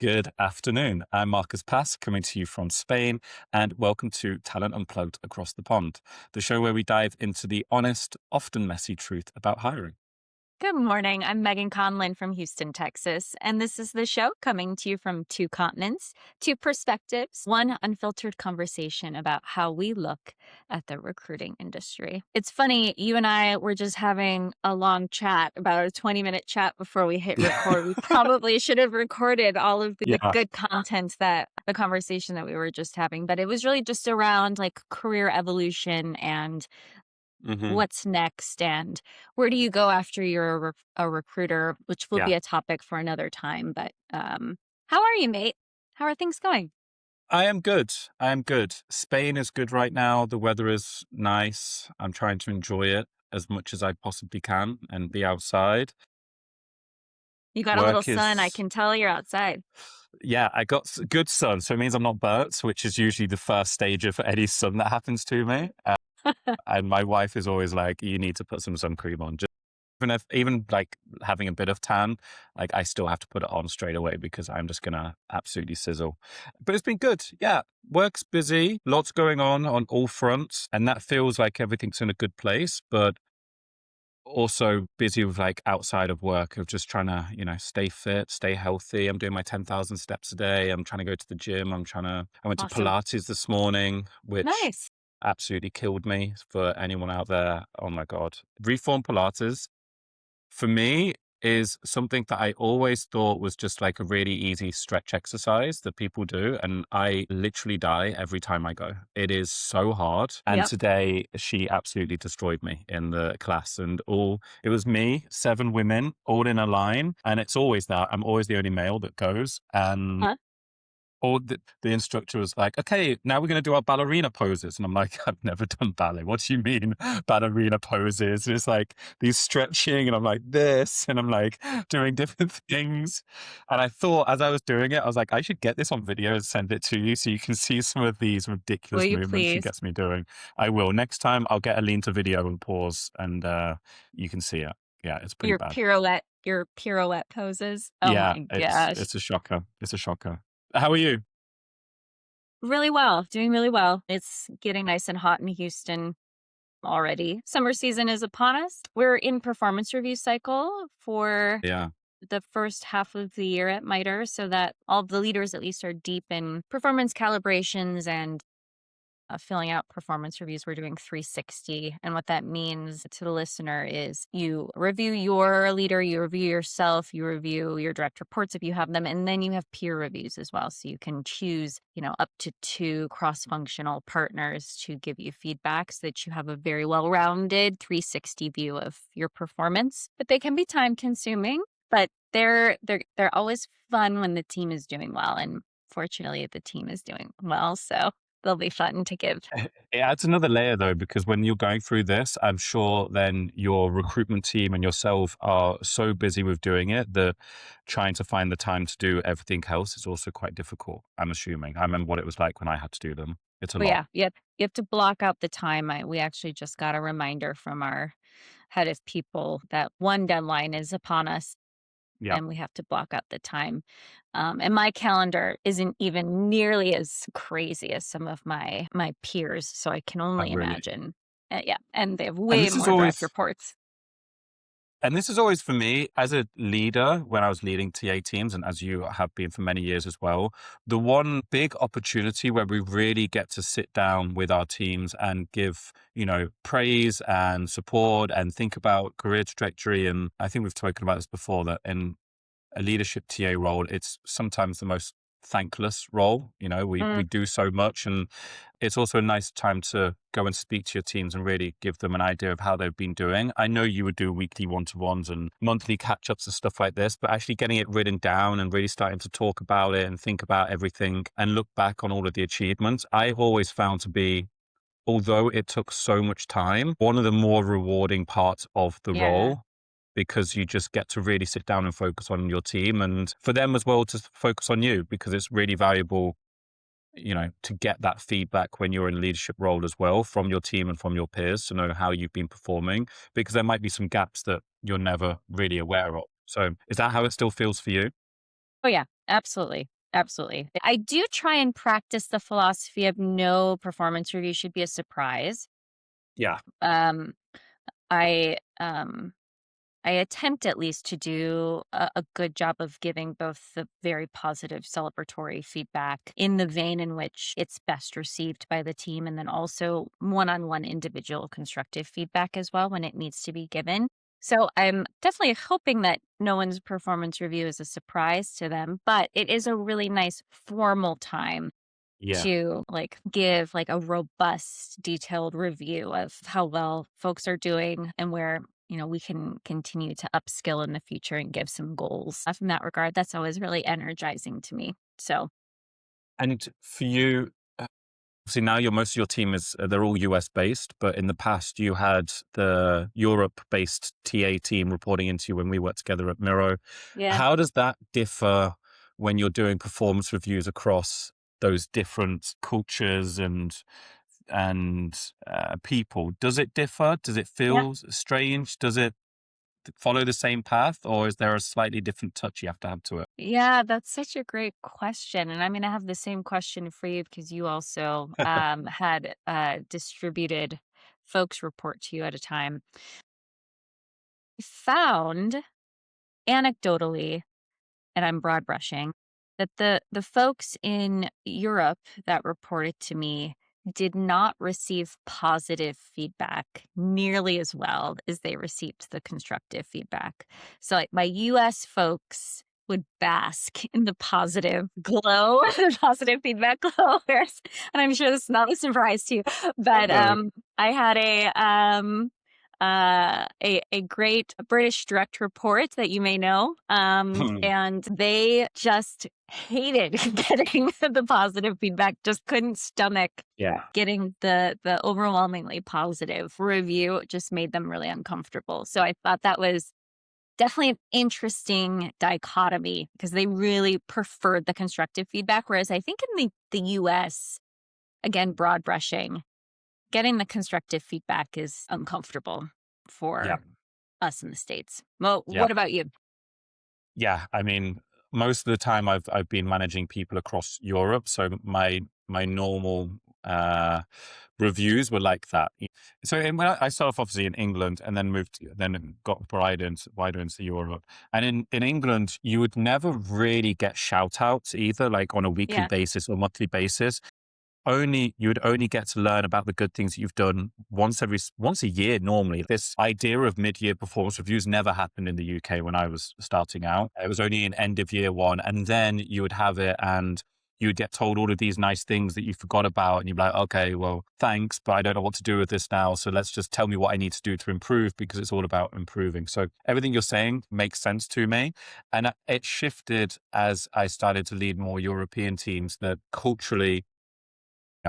Good afternoon. I'm Marcus Pask, coming to you from Spain, and welcome to Talent Unplugged Across the Pond, the show where we dive into the honest, often messy truth about hiring. Good morning. I'm Megan Conlon from Houston, Texas, and this is the show coming to you from two continents, two perspectives, one unfiltered conversation about how we look at the recruiting industry. It's funny, you and I were just having a long chat, about a 20-minute chat before we hit record. We probably should have recorded all of the Yeah. good content that the conversation that we were just having, but it was really just around like career evolution and hmm what's next and where do you go after you're a recruiter, which will Yeah. be a topic for another time. But how are you, mate? How are things going? I am good. I am good. Spain is good right now. The weather is nice. I'm trying to enjoy it as much as I possibly can and be outside. You got a little Work sun. I is, can tell you're outside. yeah, I got good sun. So it means I'm not burnt, which is usually the first stage of any sun that happens to me. And my wife is always like, you need to put some sun cream on. Just even like having a bit of tan, like I still have to put it on straight away because I'm just gonna absolutely sizzle. But it's been good. Yeah. Work's busy, lots going on all fronts, and that feels like everything's in a good place, but also busy with like outside of work of just trying to, stay fit, stay healthy. I'm doing my 10,000 steps a day. I'm trying to go to the gym. I went to Awesome. Pilates this morning, which Nice. absolutely killed me. For anyone out there, oh my God. Reform Pilates for me is something that I always thought was just like a really easy stretch exercise that people do. And I literally die every time I go. It is so hard. And Yep. today she absolutely destroyed me in the class it was me, 7 women, all in a line. And it's always that. I'm always the only male that goes. And Huh? or the instructor was like, okay, now we're going to do our ballerina poses. And I'm like, I've never done ballet. What do you mean ballerina poses? And it's like these stretching and I'm like this and I'm like doing different things. And I thought as I was doing it, I was like, I should get this on video and send it to you so you can see some of these Will ridiculous you movements she please? gets me doing. I will. Next time I'll get a lean to video and pause and you can see it. Yeah, it's pretty bad. Your pirouette poses. Oh Yeah, my it's gosh. it's a shocker. It's a shocker. How are you? Really well. Doing really well. It's getting nice and hot in Houston already. Summer season is upon us. We're in performance review cycle for Yeah. the first half of the year at MITRE so that all the leaders at least are deep in performance calibrations and filling out performance reviews. We're doing 360. And what that means to the listener is you review your leader, you review yourself, you review your direct reports if you have them, and then you have peer reviews as well. So you can choose, up to 2 cross-functional partners to give you feedback so that you have a very well-rounded 360 view of your performance. But they can be time consuming, but they're always fun when the team is doing well. And fortunately the team is doing well. So they'll be fun to give. It adds another layer though, because when you're going through this, I'm sure then your recruitment team and yourself are so busy with doing it that trying to find the time to do everything else is also quite difficult. I'm assuming. I remember what it was like when I had to do them. It's a But lot. yeah, you have to block out the time. We actually just got a reminder from our head of people that one deadline is upon us Yeah. and we have to block out the time. And my calendar isn't even nearly as crazy as some of my peers, so I can I only really. imagine. Yeah, and they have And way this is more direct always reports. And this is always for me as a leader when I was leading TA teams, and as you have been for many years as well, the one big opportunity where we really get to sit down with our teams and give, praise and support and think about career trajectory. And I think we've spoken about this before that in a leadership TA role, it's sometimes the most thankless role. We Mm, do so much, and it's also a nice time to go and speak to your teams and really give them an idea of how they've been doing. I know you would do weekly one-to-ones and monthly catch-ups and stuff like this, but actually getting it written down and really starting to talk about it and think about everything and look back on all of the achievements, I've always found to be, although it took so much time, one of the more rewarding parts of the yeah. role because you just get to really sit down and focus on your team and for them as well to focus on you because it's really valuable, to get that feedback when you're in a leadership role as well from your team and from your peers to know how you've been performing because there might be some gaps that you're never really aware of. So is that how it still feels for you? Oh, yeah, absolutely. Absolutely. I do try and practice the philosophy of no performance review should be a surprise. Yeah. Um, I um I attempt at least to do a good job of giving both the very positive celebratory feedback in the vein in which it's best received by the team, and then also one on one individual constructive feedback as well when it needs to be given. So I'm definitely hoping that no one's performance review is a surprise to them, but it is a really nice formal time Yeah. to like give like a robust detailed review of how well folks are doing and where we can continue to upskill in the future and give some goals. From that regard, that's always really energizing to me. So And for you, obviously now most of your team is they're all US based, but in the past you had the Europe based TA team reporting into you when we worked together at Miro. yeah. How does that differ when you're doing performance reviews across those different cultures and people? Does it differ? Does it Yeah. feel strange? Does it follow the same path, or is there a slightly different touch you have to it? Yeah, that's such a great question. And I'm going to have the same question for you because you also had distributed folks report to you at a time. I found anecdotally, and I'm broad brushing, that the folks in Europe that reported to me did not receive positive feedback nearly as well as they received the constructive feedback. So like my US folks would bask in the positive glow, the positive feedback glow. And I'm sure this is not a surprise to you, but No. I had a great British direct report that you may know, and they just hated getting the positive feedback. Just couldn't stomach Yeah. getting the overwhelmingly positive review. It just made them really uncomfortable. So I thought that was definitely an interesting dichotomy because they really preferred the constructive feedback, whereas I think in the US, again, broad brushing, getting the constructive feedback is uncomfortable Yeah. for us in the States. Well, Yeah. what about you? Yeah, I mean, most of the time I've been managing people across Europe, so my normal reviews were like that. So when I started off obviously in England and then then got wider into Europe. And in England, you would never really get shout outs either, like on a weekly Yeah. basis or monthly basis. You would only get to learn about the good things that you've done once a year normally. This idea of mid-year performance reviews never happened in the UK when I was starting out. It was only in end of year one, and then you would have it and you would get told all of these nice things that you forgot about, and you'd be like, okay, well, thanks, but I don't know what to do with this now, so let's just tell me what I need to do to improve, because it's all about improving. So everything you're saying makes sense to me, and it shifted as I started to lead more European teams, that culturally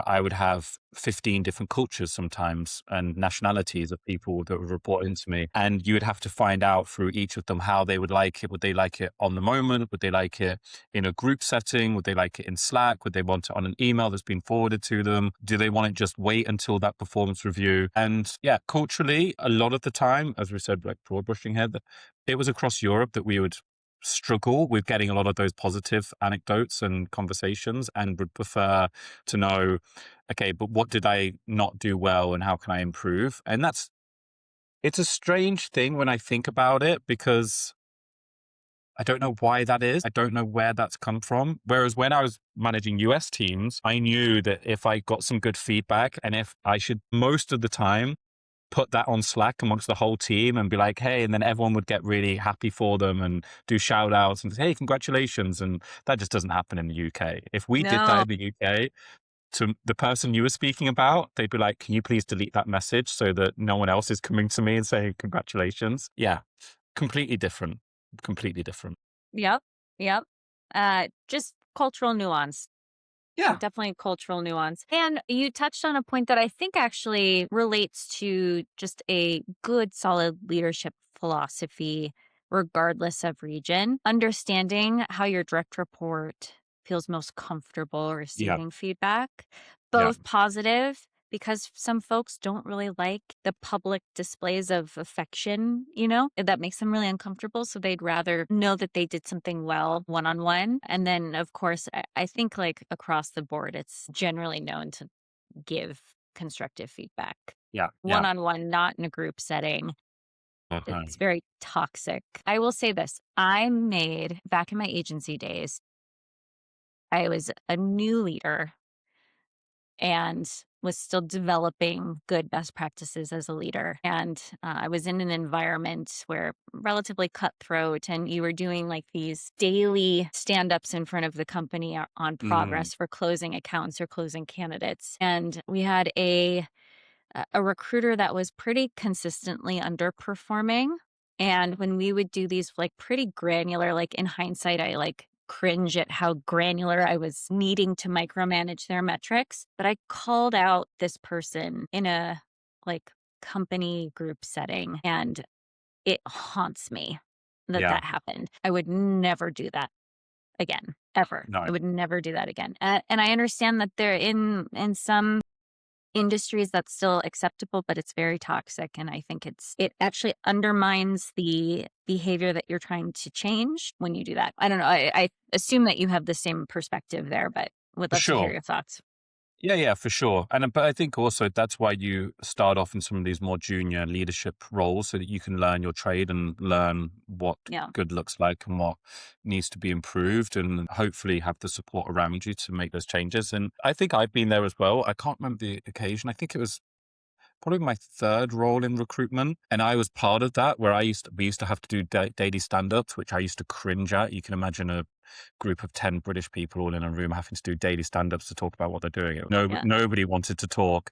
I would have 15 different cultures sometimes and nationalities of people that would report into me. And you would have to find out through each of them how they would like it. Would they like it on the moment? Would they like it in a group setting? Would they like it in Slack? Would they want it on an email that's been forwarded to them? Do they want it just wait until that performance review? And yeah, culturally, a lot of the time, as we said, like broad brushing here, that it was across Europe that we would struggle with getting a lot of those positive anecdotes and conversations, and would prefer to know, okay, but what did I not do well and how can I improve? And it's a strange thing when I think about it, because I don't know why that is. I don't know where that's come from. Whereas when I was managing US teams, I knew that if I got some good feedback, and if I should most of the time put that on Slack amongst the whole team and be like, hey, and then everyone would get really happy for them and do shout outs and say, hey, congratulations. And that just doesn't happen in the UK. If we did that No. in the UK to the person you were speaking about, they'd be like, can you please delete that message so that no one else is coming to me and saying congratulations? Yeah, completely different. Completely different. Yep. Yep. Just cultural nuance. Yeah. Definitely cultural nuance. And you touched on a point that I think actually relates to just a good, solid leadership philosophy, regardless of region. Understanding how your direct report feels most comfortable Yeah. receiving feedback, Yeah. both positive because some folks don't really like the public displays of affection, that makes them really uncomfortable. So they'd rather know that they did something well one on one. And then, of course, I think like across the board, it's generally known to give constructive feedback Yeah. one Yeah. on one, not in a group setting. Uh-huh. It's very toxic. I will say this, I made back in my agency days, I was a new leader and was still developing good best practices as a leader. And I was in an environment where relatively cutthroat, and you were doing like these daily stand ups in front of the company on Mm, progress for closing accounts or closing candidates. And we had a recruiter that was pretty consistently underperforming. And when we would do these like pretty granular, like in hindsight, I like cringe at how granular I was needing to micromanage their metrics. But I called out this person in a like company group setting, and it haunts me that yeah. that happened. I would never do that again, ever. No. I would never do that again. And I understand that they're in some industries that's still acceptable, but it's very toxic. And I think it actually undermines the behavior that you're trying to change when you do that. I don't know. I assume that you have the same perspective there, but would For love to hear sure. your thoughts. Yeah, yeah, for sure. And but I think also that's why you start off in some of these more junior leadership roles so that you can learn your trade and learn what Yeah. good looks like and what needs to be improved and hopefully have the support around you to make those changes. And I think I've been there as well. I can't remember the occasion. I think it was probably my third role in recruitment. And I was part of that where we used to have to do daily stand-ups, which I used to cringe at. You can imagine a group of 10 British people all in a room having to do daily stand-ups to talk about what they're doing. Yeah. Nobody wanted to talk.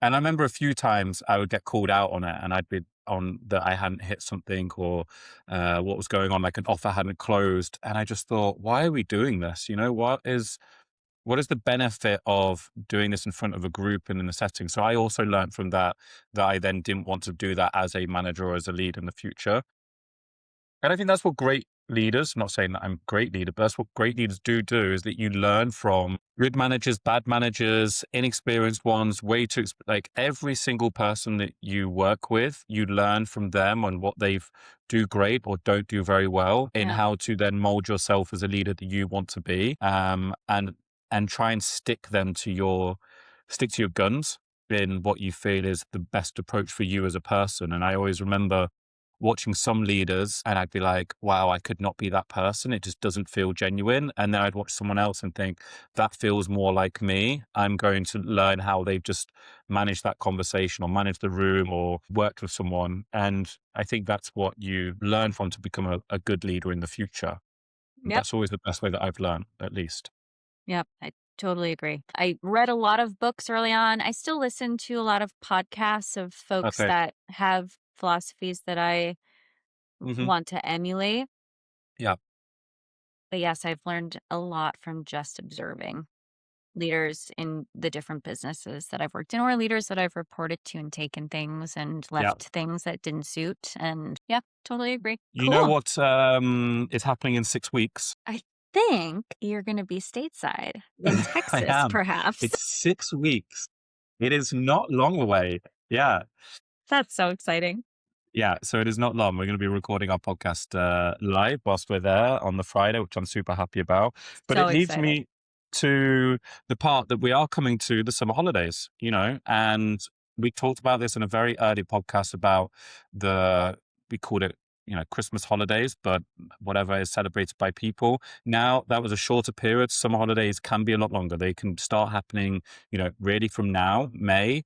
And I remember a few times I would get called out on it and I'd be on that I hadn't hit something or what was going on, like an offer hadn't closed. And I just thought, why are we doing this? What is the benefit of doing this in front of a group and in a setting? So I also learned from that I then didn't want to do that as a manager or as a lead in the future. And I think that's what great leaders, I'm not saying that I'm a great leader, but that's what great leaders do is that you learn from good managers, bad managers, inexperienced ones, like every single person that you work with, you learn from them on what they've do great or don't do very well in Yeah. how to then mold yourself as a leader that you want to be. And try and stick to your guns in what you feel is the best approach for you as a person. And I always remember watching some leaders and I'd be like, wow, I could not be that person. It just doesn't feel genuine. And then I'd watch someone else and think, that feels more like me. I'm going to learn how they've just managed that conversation or managed the room or worked with someone. And I think that's what you learn from to become a good leader in the future. Yep. That's always the best way that I've learned, at least. Yep. I totally agree. I read a lot of books early on. I still listen to a lot of podcasts of folks Okay. that have philosophies that I Hmm. want to emulate. Yeah. But yes, I've learned a lot from just observing leaders in the different businesses that I've worked in, or leaders that I've reported to and taken things and Yeah. left things that didn't suit. And yeah, totally agree. You know Cool. what is happening in 6 weeks? I think you're going to be stateside in I Texas, am. perhaps. It's 6 weeks. It is not long away. Yeah. That's so exciting. Yeah. So it is not long. We're going to be recording our podcast live whilst we're there on the Friday, which I'm super happy about. But So it leads excited. me to the part that we are coming to the summer holidays, and we talked about this in a very early podcast about we called it, Christmas holidays, but whatever is celebrated by people. Now that was a shorter period. Summer holidays can be a lot longer. They can start happening, really from now, May,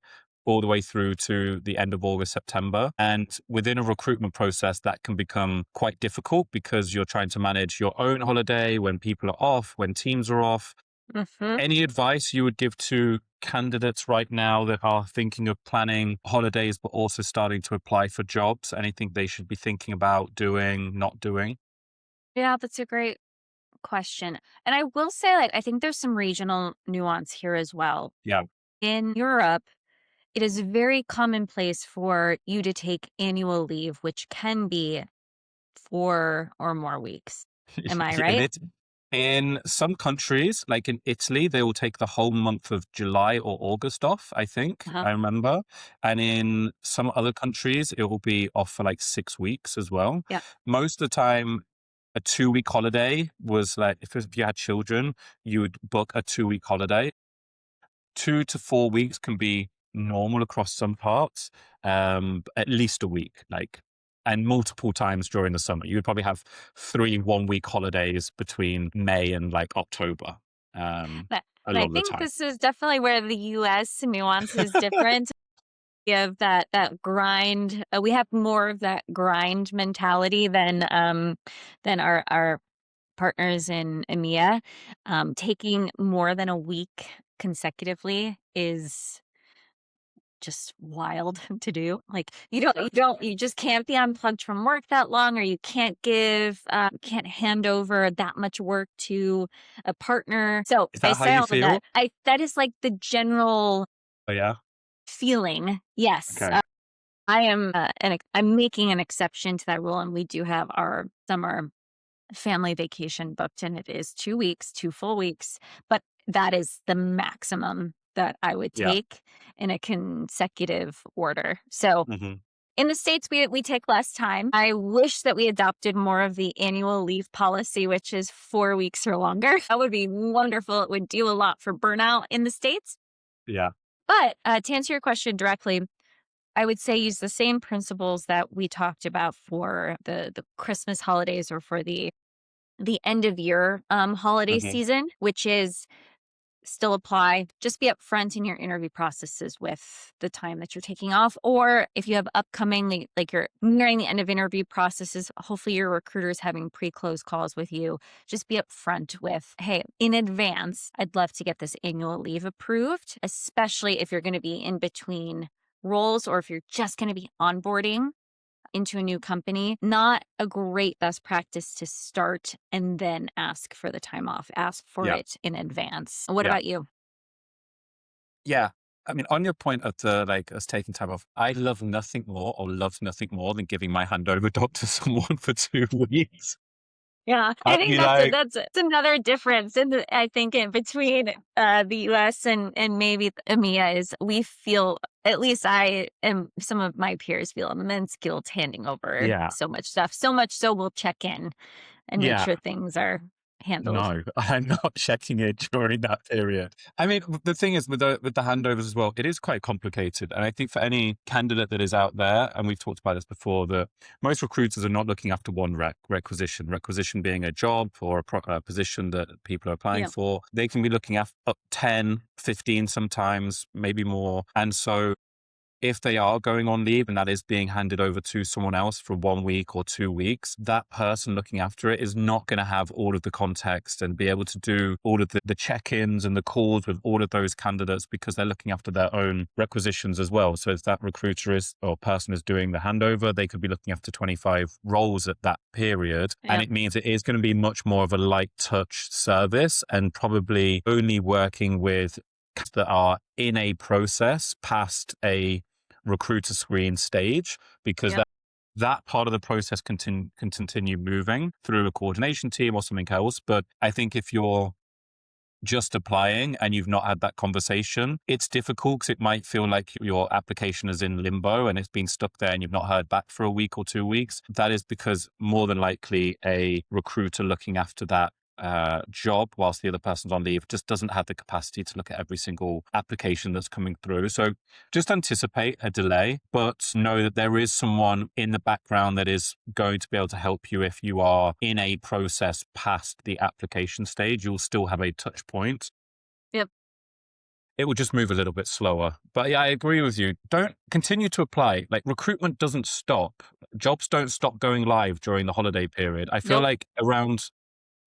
all the way through to the end of August, September. And within a recruitment process, that can become quite difficult because you're trying to manage your own holiday when people are off, when teams are off. Hmm. Any advice you would give to candidates right now that are thinking of planning holidays, but also starting to apply for jobs? Anything they should be thinking about doing, not doing? Yeah, that's a great question. And I will say, like, I think there's some regional nuance here as well. Yeah. In Europe, it is very commonplace for you to take annual leave, which can be 4 or more weeks. Am I And right? In some countries, like in Italy, they will take the whole month of July or August off, I think, Uh-huh. I remember. And in some other countries, it will be off for like 6 weeks as well. Yeah. Most of the time, a 2 week holiday was like, if you had children, you would book a 2 week holiday. 2 to 4 weeks can be normal across some parts, at least a week, like, and multiple times during the summer. You would probably have 3 1 week holidays between May and like October, But a and lot I of the think time. this is definitely where the US nuance is different. We have that grind. We have more of that grind mentality than our partners in EMEA. Taking more than a week consecutively is just wild to do. Like you just can't be unplugged from work that long, or you can't hand over that much work to a partner. So Is I that how say you all of that. feel? That is like the general Oh, yeah. feeling. Yes. Okay. I'm making an exception to that rule, and we do have our summer family vacation booked, and it is 2 weeks, 2 full weeks, but that is the maximum that I would Yeah. take in a consecutive order. So Hmm. in the States, we take less time. I wish that we adopted more of the annual leave policy, which is 4 weeks or longer. That would be wonderful. It would do a lot for burnout in the States. Yeah. But to answer your question directly, I would say use the same principles that we talked about for the Christmas holidays or for the end of year holiday Hmm. season, which is still apply. Just be upfront in your interview processes with the time that you're taking off. Or if you have upcoming, like you're nearing the end of interview processes, hopefully your recruiter is having pre-close calls with you. Just be upfront with, hey, in advance, I'd love to get this annual leave approved, especially if you're going to be in between roles or if you're just going to be onboarding into a new company. Not a great best practice to start and then ask for the time off. Ask for Yeah. it in advance. What Yeah. about you? Yeah. I mean, on your point of the like us taking time off, I love nothing more or love nothing more than giving my handover doc to someone for 2 weeks. Yeah, I I'd think be like, that's another difference I think in between the US and maybe EMEA is we feel, at least I and some of my peers feel, immense guilt handing over yeah, so much stuff. So much so we'll check in and make yeah. sure things are handled. No, I'm not checking it during that period. I mean, the thing is with the handovers as well, it is quite complicated. And I think for any candidate that is out there, and we've talked about this before, that most recruiters are not looking after one requisition being a job or a position that people are applying Yeah. for. They can be looking after up 10, 15 sometimes, maybe more. And so if they are going on leave and that is being handed over to someone else for 1 week or 2 weeks, that person looking after it is not going to have all of the context and be able to do all of the check-ins and the calls with all of those candidates because they're looking after their own requisitions as well. So if that recruiter is or person is doing the handover, they could be looking after 25 roles at that period. And Yeah. it means it is going to be much more of a light touch service and probably only working with that are in a process past a recruiter screen stage because Yeah. that part of the process can continue moving through a coordination team or something else. But I think if you're just applying and you've not had that conversation, it's difficult because it might feel like your application is in limbo and it's been stuck there and you've not heard back for a week or 2 weeks. That is because more than likely a recruiter looking after that job whilst the other person's on leave just doesn't have the capacity to look at every single application that's coming through. So just anticipate a delay, but know that there is someone in the background that is going to be able to help you if you are in a process past the application stage. You'll still have a touch point. Yep. It will just move a little bit slower. But yeah, I agree with you. Don't continue to apply. Like recruitment doesn't stop. Jobs don't stop going live during the holiday period. I feel Nope. like around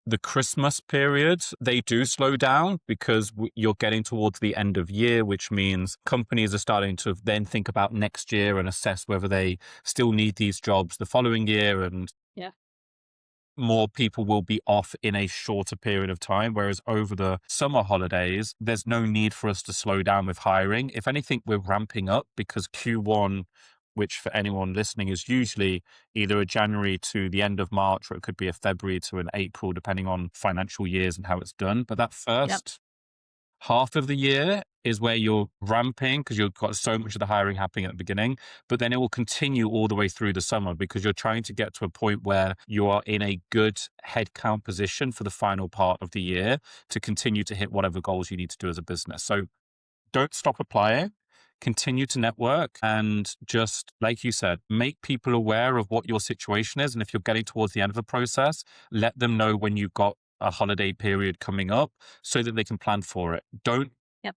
the Christmas period, they do slow down because you're getting towards the end of year, which means companies are starting to then think about next year and assess whether they still need these jobs the following year. And Yeah. more people will be off in a shorter period of time. Whereas over the summer holidays, there's no need for us to slow down with hiring. If anything, we're ramping up because Q1 which for anyone listening is usually either a January to the end of March, or it could be a February to an April, depending on financial years and how it's done. But that Yep. first half of the year is where you're ramping because you've got so much of the hiring happening at the beginning, but then it will continue all the way through the summer because you're trying to get to a point where you are in a good headcount position for the final part of the year to continue to hit whatever goals you need to do as a business. So don't stop applying, continue to network, and just, like you said, make people aware of what your situation is. And if you're getting towards the end of the process, let them know when you've got a holiday period coming up so that they can plan for it. Don't Yep.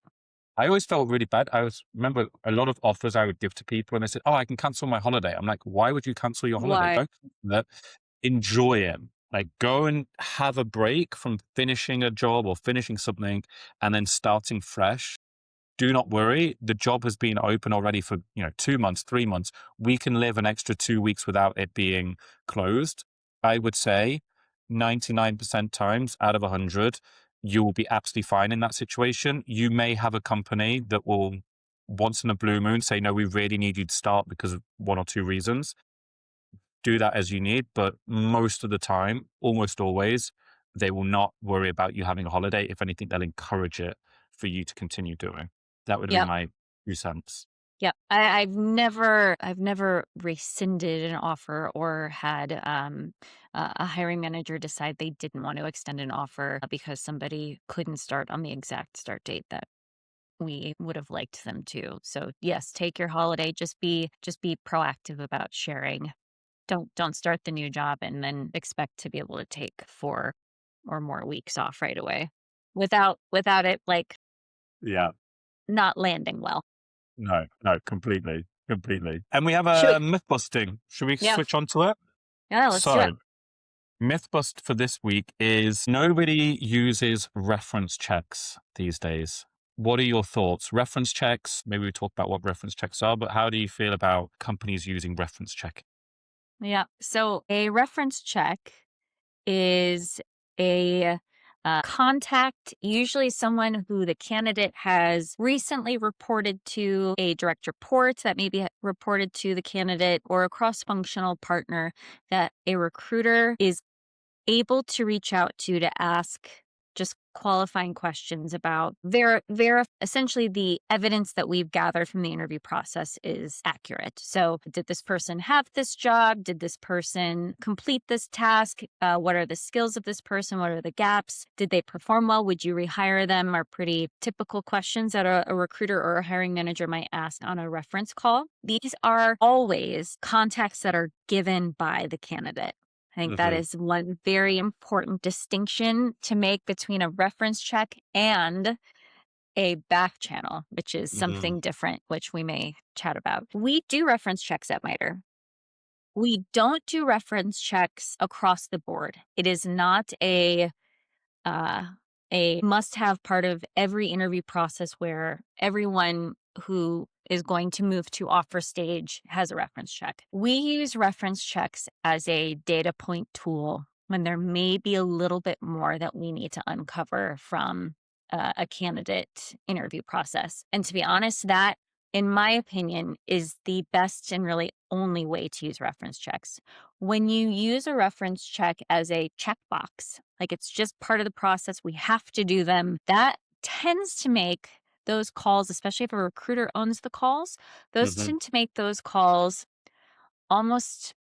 I always felt really bad. Remember a lot of offers I would give to people and they said, "Oh, I can cancel my holiday." I'm like, "Why would you cancel your holiday? Why? Don't cancel it. Enjoy it. Like, go and have a break from finishing a job or finishing something and then starting fresh. Do not worry. The job has been open already for, 2 months, 3 months. We can live an extra 2 weeks without it being closed. I would say 99% times out of 100, you will be absolutely fine in that situation. You may have a company that will once in a blue moon say, no, we really need you to start because of one or two reasons. Do that as you need. But most of the time, almost always, they will not worry about you having a holiday. If anything, they'll encourage it for you to continue doing. That would be Yep. my 2 cents. Yep. I've never rescinded an offer or had a hiring manager decide they didn't want to extend an offer because somebody couldn't start on the exact start date that we would have liked them to. So yes, take your holiday. Just be proactive about sharing. Don't start the new job and then expect to be able to take 4 or more weeks off right away without it like Yeah. not landing well. No, no, completely, completely. And we have Should a we? myth busting. Should we Yeah. switch on to it? Yeah, let's do it. So, myth bust for this week is nobody uses reference checks these days. What are your thoughts? Reference checks, maybe we talk about what reference checks are, but how do you feel about companies using reference check? Yeah. So a reference check is a contact, usually someone who the candidate has recently reported to, a direct report that maybe reported to the candidate, or a cross functional partner that a recruiter is able to reach out to ask just qualifying questions about essentially the evidence that we've gathered from the interview process is accurate. So did this person have this job? Did this person complete this task? What are the skills of this person? What are the gaps? Did they perform well? Would you rehire them? Are pretty typical questions that a recruiter or a hiring manager might ask on a reference call. These are always contacts that are given by the candidate. I think that Hmm. is one very important distinction to make between a reference check and a back channel, which is Hmm. something different, which we may chat about. We do reference checks at MITRE. We don't do reference checks across the board. It is not uh, a must-have part of every interview process where everyone who is going to move to offer stage has a reference check. We use reference checks as a data point tool when there may be a little bit more that we need to uncover from a candidate interview process. And to be honest, that, in my opinion, is the best and really only way to use reference checks. When you use a reference check as a checkbox, like it's just part of the process, we have to do them, that tends to make those calls, especially if a recruiter owns the calls, those Hmm. tend to make those calls almost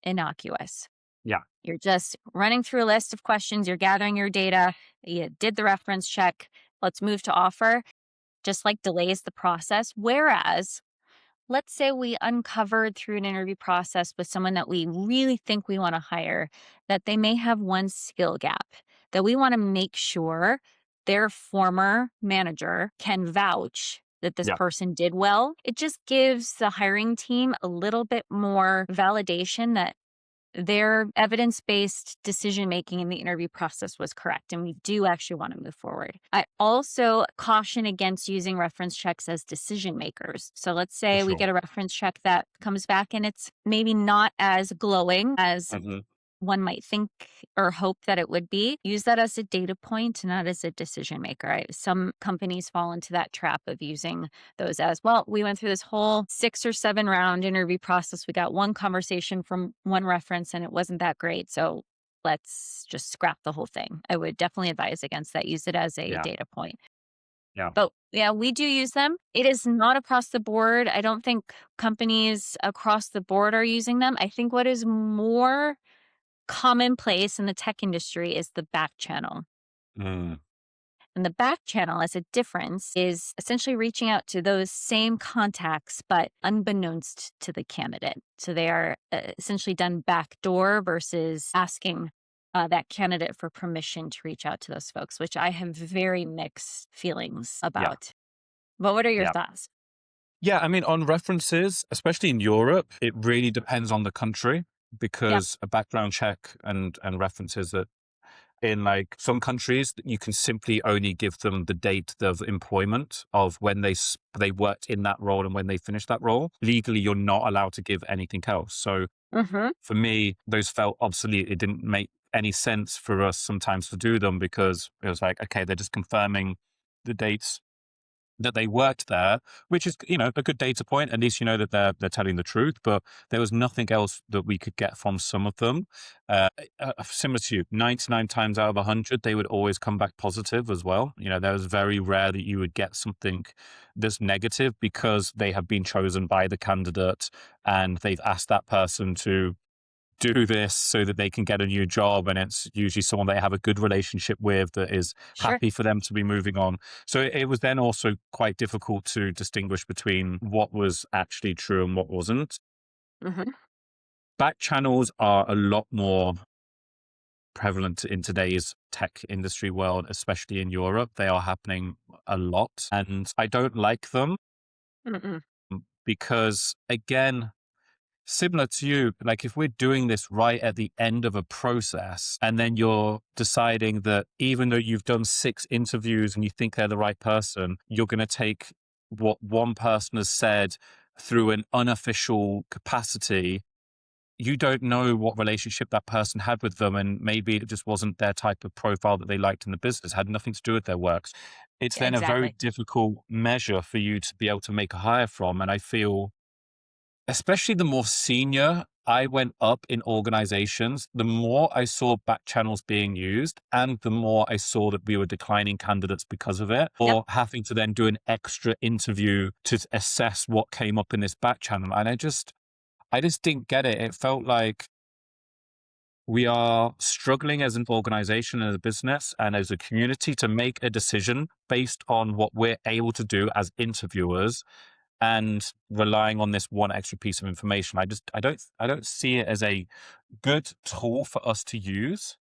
innocuous. Yeah. You're just running through a list of questions, you're gathering your data, you did the reference check, let's move to offer, just like delays the process. Whereas, let's say we uncovered through an interview process with someone that we really think we want to hire that they may have one skill gap that we want to make sure their former manager can vouch that this Yeah. person did well. It just gives the hiring team a little bit more validation that their evidence-based decision making in the interview process was correct, and we do actually want to move forward. I also caution against using reference checks as decision makers. So let's For say we sure. get a reference check that comes back and it's maybe not as glowing as Hmm. one might think or hope that it would be. Use that as a data point, not as a decision maker. Some companies fall into that trap of using those as, well, we went through this whole 6 or 7 round interview process. We got one conversation from one reference and it wasn't that great. So let's just scrap the whole thing. I would definitely advise against that. Use it as a Yeah. data point. Yeah. But yeah, we do use them. It is not across the board. I don't think companies across the board are using them. I think what is more commonplace in the tech industry is the back channel. Mm. And the back channel, as a difference, is essentially reaching out to those same contacts, but unbeknownst to the candidate. So they are essentially done backdoor versus asking that candidate for permission to reach out to those folks, which I have very mixed feelings Yeah. about. But what are your Yeah. thoughts? Yeah. I mean, on references, especially in Europe, it really depends on the country Yep. because a background check and references that in like some countries, you can simply only give them the date of employment of when they worked in that role and when they finished that role. Legally, you're not allowed to give anything else. So Mm-hmm. for me, those felt obsolete. It didn't make any sense for us sometimes to do them because it was like, okay, they're just confirming the dates that they worked there, which is, a good data point. At least you know that they're telling the truth. But there was nothing else that we could get from some of them. Similar to you, 99 times out of 100, they would always come back positive as well. There was very rare that you would get something that's negative because they have been chosen by the candidate and they've asked that person to do this so that they can get a new job, and it's usually someone they have a good relationship with that is Sure. happy for them to be moving on. So it was then also quite difficult to distinguish between what was actually true and what wasn't. Mm-hmm. Back channels are a lot more prevalent in today's tech industry world, especially in Europe. They are happening a lot, and I don't like them Mm-mm. because, again, similar to you, like if we're doing this right at the end of a process and then you're deciding that even though you've done 6 interviews and you think they're the right person, you're going to take what one person has said through an unofficial capacity. You don't know what relationship that person had with them. And maybe it just wasn't their type of profile that they liked in the business, had nothing to do with their works. It's Yeah, then a very exactly. difficult measure for you to be able to make a hire from. And I feel especially the more senior I went up in organizations, the more I saw back channels being used and the more I saw that we were declining candidates because of it, Yep. or having to then do an extra interview to assess what came up in this back channel. And I just didn't get it. It felt like we are struggling as an organization, as a business, and as a community to make a decision based on what we're able to do as interviewers and relying on this one extra piece of information. I don't see it as a good tool for us to use.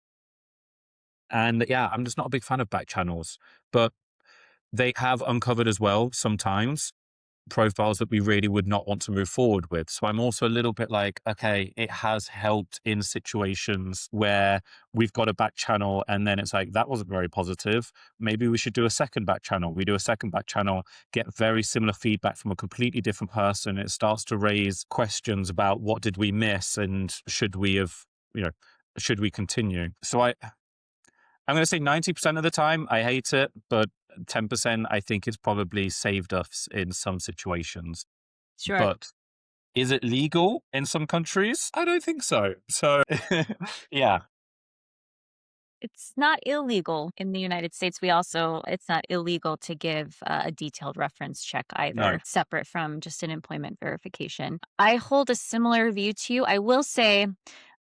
And yeah, I'm just not a big fan of back channels, but they have uncovered as well sometimes profiles that we really would not want to move forward with. So I'm also a little bit like, okay, it has helped in situations where we've got a back channel and then it's like, that wasn't very positive. Maybe we should do a second back channel. We do a second back channel, get very similar feedback from a completely different person. It starts to raise questions about what did we miss and should we have, should we continue? So I'm going to say 90% of the time I hate it, but 10% I think it's probably saved us in some situations. Sure. But is it legal in some countries? I don't think so. So yeah, It's not illegal in the United States. It's not illegal to give a detailed reference check no. either, separate from just an employment verification. I hold a similar view to you. I will say,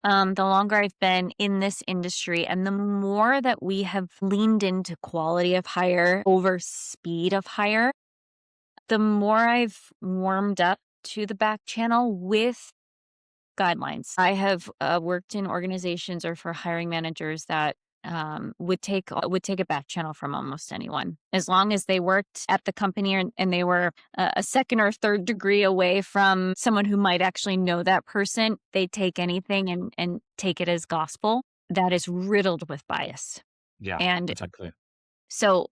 the longer I've been in this industry and the more that we have leaned into quality of hire over speed of hire, the more I've warmed up to the back channel with guidelines. I have worked in organizations or for hiring managers that would take a back channel from almost anyone, as long as they worked at the company and they were a second or third degree away from someone who might actually know that person. They take anything and take it as gospel. That is riddled with bias, Yeah, and exactly. so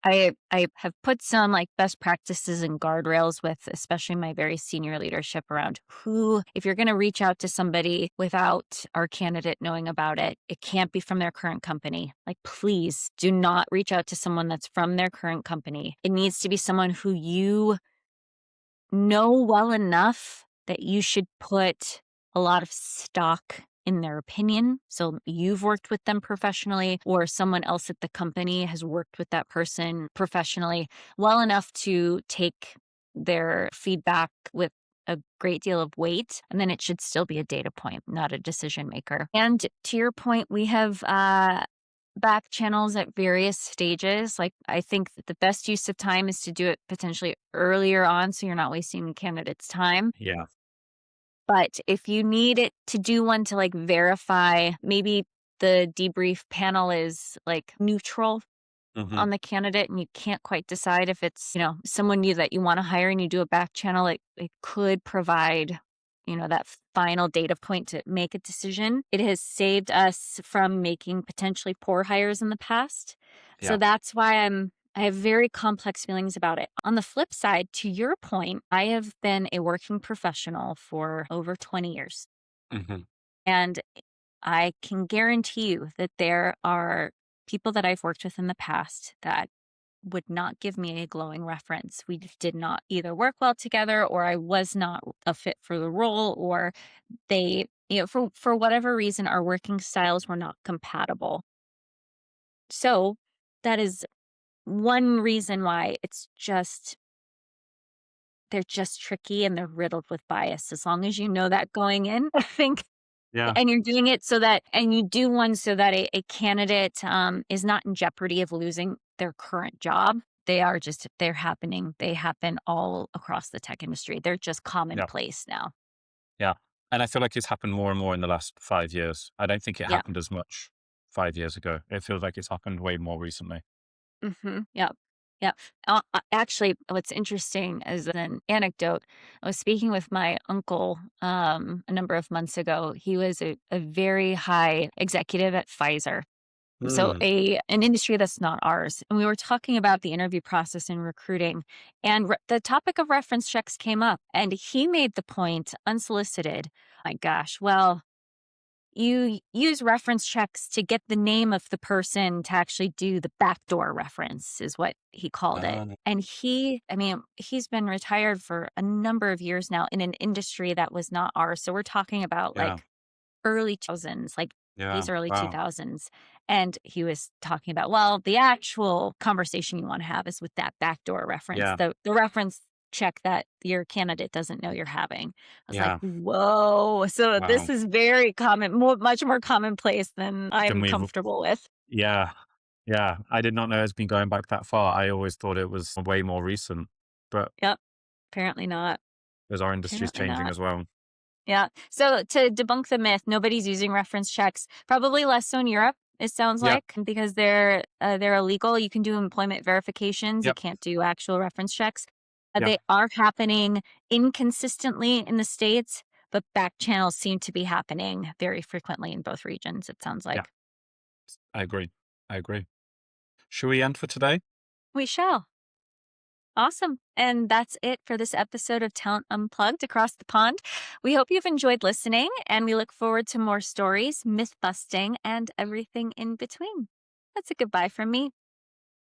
I have put some like best practices and guardrails with especially my very senior leadership around who, if you're going to reach out to somebody without our candidate knowing about it, it can't be from their current company. Like, please do not reach out to someone that's from their current company. It needs to be someone who you know well enough that you should put a lot of stock in their opinion. So you've worked with them professionally, or someone else at the company has worked with that person professionally well enough to take their feedback with a great deal of weight. And then it should still be a data point, not a decision maker. And to your point, we have back channels at various stages. Like, I think that the best use of time is to do it potentially earlier on so you're not wasting the candidate's time. Yeah. But if you need it to do one to like verify, maybe the debrief panel is like neutral Hmm. on the candidate and you can't quite decide if it's, someone new that you want to hire and you do a back channel, it could provide, that final data point to make a decision. It has saved us from making potentially poor hires in the past. So Yeah. that's why I have very complex feelings about it. On the flip side, to your point, I have been a working professional for over 20 years. Hmm. And I can guarantee you that there are people that I've worked with in the past that would not give me a glowing reference. We did not either work well together, or I was not a fit for the role, or they, for whatever reason, our working styles were not compatible. So that is one reason why they're just tricky and they're riddled with bias. As long as you know that going in, I think, Yeah. and you're doing it and you do one so that a candidate is not in jeopardy of losing their current job. They're happening. They happen all across the tech industry. They're just Yeah. commonplace now. Yeah. And I feel like it's happened more and more in the last 5 years. I don't think it Yeah. happened as much 5 years ago. It feels like it's happened way more recently. Yeah. Yeah. Actually, what's interesting is an anecdote. I was speaking with my uncle a number of months ago. He was a very high executive at Pfizer. So Mm. an industry that's not ours. And we were talking about the interview process and recruiting, and the topic of reference checks came up, and he made the point unsolicited. My gosh, well, you use reference checks to get the name of the person to actually do the backdoor reference, is what he called it. Uh, And he's been retired for a number of years now in an industry that was not ours. So we're talking about yeah. like early 2000s, like Yeah. these early Wow. 2000s. And he was talking about, well, the actual conversation you want to have is with that backdoor reference, Yeah. the reference check that your candidate doesn't know you're having. I was like, Yeah. whoa. So this Wow. is very much more commonplace than Then I'm we've, comfortable with. yeah. Yeah. I did not know it's been going back that far. I always thought it was way more recent, but Yep. Apparently not. as our industry's Apparently changing not. as well. Yeah. So to debunk the myth, nobody's using reference checks. Probably less so in Europe. It sounds Yeah. like because they're illegal. You can do employment verifications. You Yep. can't do actual reference checks. Yep. They are happening inconsistently in the states, but back channels seem to be happening very frequently in both regions. It sounds Yeah. like I agree. I agree. Should we end for today? we shall. Awesome. And that's it for this episode of Talent Unplugged Across the Pond. We hope you've enjoyed listening, and we look forward to more stories, myth busting, and everything in between. That's a goodbye from me.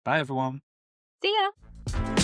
Bye, everyone. See ya.